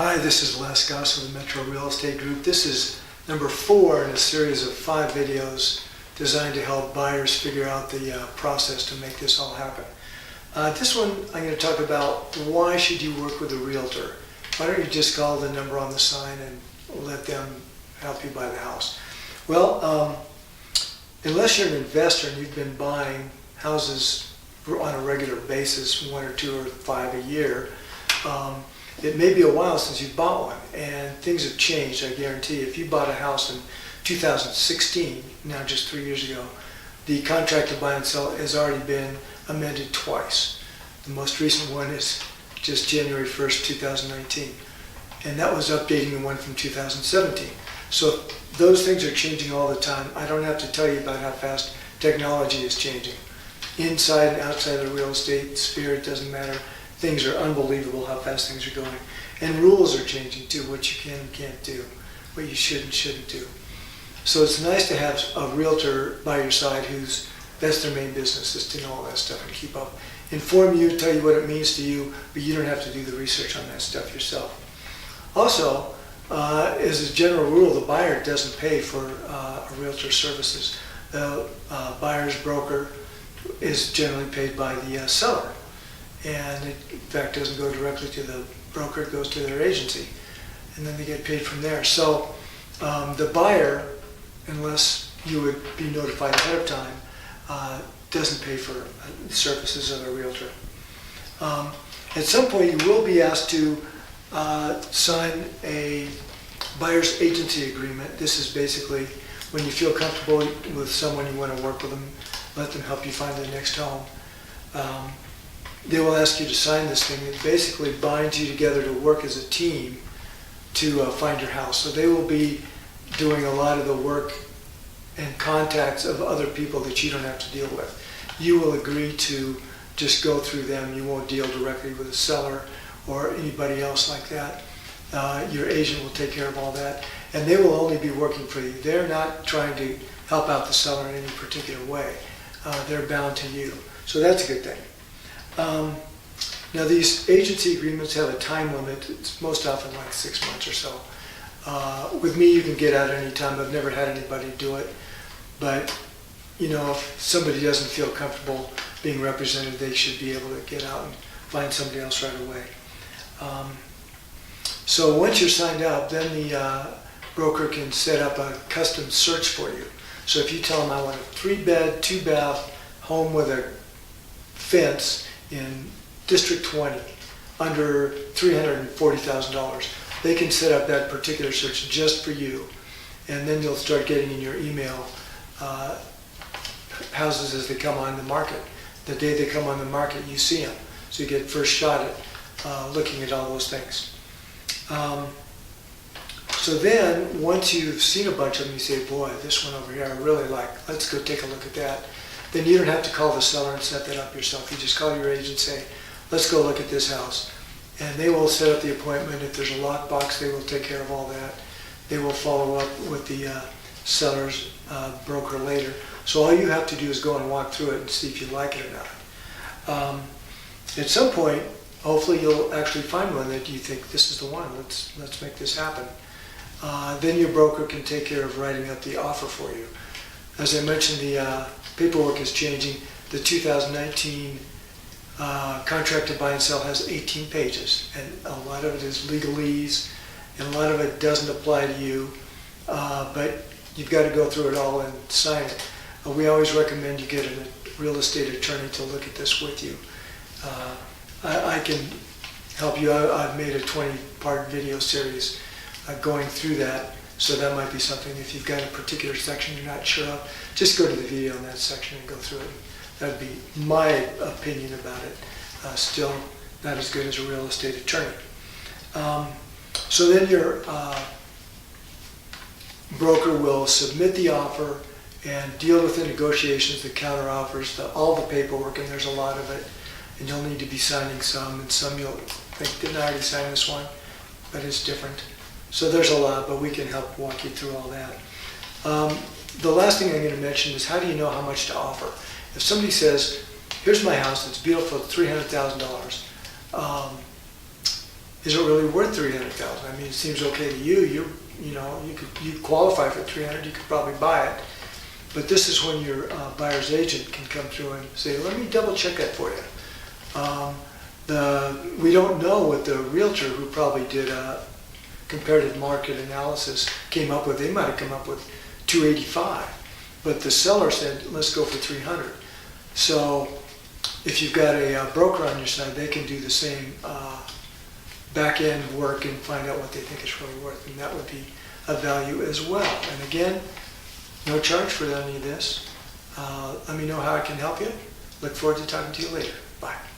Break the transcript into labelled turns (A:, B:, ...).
A: Hi, this is Les Goss of the Metro Real Estate Group. This is number 4 in a series of 5 videos designed to help buyers figure out the process to make this all happen. This one I'm going to talk about why should you work with a realtor. Why don't you just call the number on the sign and let them help you buy the house. Well, unless you're an investor and you've been buying houses on a regular basis, 1 or 2 or 5 a year, it may be a while since you bought one, and things have changed, I guarantee. If you bought a house in 2016, now just 3 years ago, the contract to buy and sell has already been amended twice. The most recent one is just January 1st, 2019, and that was updating the one from 2017. So those things are changing all the time. I don't have to tell you about how fast technology is changing. Inside and outside the real estate sphere, it doesn't matter. Things are unbelievable how fast things are going. And rules are changing too, what you can and can't do, what you should and shouldn't do. So it's nice to have a realtor by your side that's their main business, is to know all that stuff and keep up. Inform you, tell you what it means to you, but you don't have to do the research on that stuff yourself. Also, as a general rule, the buyer doesn't pay for a realtor's services. The buyer's broker is generally paid by the seller. And it, in fact, doesn't go directly to the broker, it goes to their agency. And then they get paid from there. So the buyer, unless you would be notified ahead of time, doesn't pay for the services of a realtor. At some point, you will be asked to sign a buyer's agency agreement. This is basically when you feel comfortable with someone, you want to work with them, let them help you find the next home. They will ask you to sign this thing. It basically binds you together to work as a team to find your house. So they will be doing a lot of the work and contacts of other people that you don't have to deal with. You will agree to just go through them. You won't deal directly with a seller or anybody else like that. Your agent will take care of all that. And they will only be working for you. They're not trying to help out the seller in any particular way. They're bound to you. So that's a good thing. Now these agency agreements have a time limit. It's most often like 6 months or so. With me, you can get out any time. I've never had anybody do it, but you know, if somebody doesn't feel comfortable being represented, they should be able to get out and find somebody else right away. So once you're signed up, then the broker can set up a custom search for you. So if you tell them I want a 3-bed, 2-bath home with a fence in District 20 under $340,000, they can set up that particular search just for you, and then you'll start getting in your email houses as they come on the market. The day they come on the market, you see them, so you get first shot at looking at all those things. So then, once you've seen a bunch of them, you say, boy, this one over here I really like, let's go take a look at that. Then you don't have to call the seller and set that up yourself. You just call your agent and say, let's go look at this house. And they will set up the appointment. If there's a lockbox, they will take care of all that. They will follow up with the seller's broker later. So all you have to do is go and walk through it and see if you like it or not. At some point, hopefully you'll actually find one that you think, this is the one, let's make this happen. Then your broker can take care of writing up the offer for you. As I mentioned, the paperwork is changing. The 2019 contract to buy and sell has 18 pages, and a lot of it is legalese, and a lot of it doesn't apply to you, but you've got to go through it all and sign it. We always recommend you get a real estate attorney to look at this with you. I can help you. I've made a 20-part video series going through that. So that might be something, if you've got a particular section you're not sure of, just go to the video in that section and go through it. That would be my opinion about it. Still not as good as a real estate attorney. So then your broker will submit the offer and deal with the negotiations, the counter offers, all the paperwork, and there's a lot of it. And you'll need to be signing some, and some you'll think, didn't I already sign this one? But it's different. So there's a lot, but we can help walk you through all that. The last thing I'm going to mention is, how do you know how much to offer? If somebody says, here's my house, it's beautiful, it's $300,000, is it really worth 300,000? I mean, it seems okay to you. You qualify for 300. You could probably buy it. But this is when your buyer's agent can come through and say, let me double check that for you. We don't know what the realtor who probably did a comparative market analysis came up with. They might have come up with 285, but the seller said, let's go for 300. So if you've got a broker on your side, they can do the same back end work and find out what they think it's really worth, and that would be a value as well. And again, no charge for any of this. Let me know how I can help you. Look forward to talking to you later. Bye.